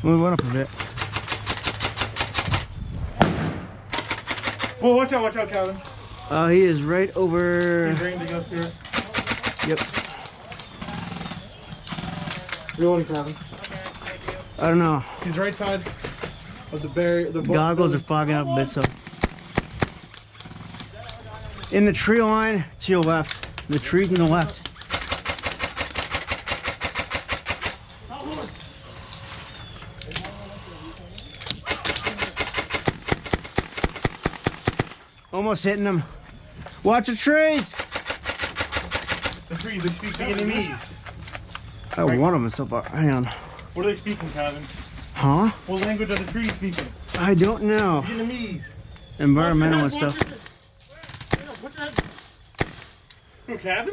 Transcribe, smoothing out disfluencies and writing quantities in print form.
Move it up a bit. Oh, watch out, Calvin. He is right over. He's ranging up here. Yep. Reloading, Calvin. I don't know. He's right side of the barrier. The Goggles are fogging up a bit, so. In the tree line to your left. The tree to the left. Almost hitting them. Watch the trees! The trees, they speak Vietnamese. I want them so far. Hang on. What are they speaking, Calvin? Huh? What language are the trees speaking? I don't know. Vietnamese. Environmental and stuff. What's that? Calvin?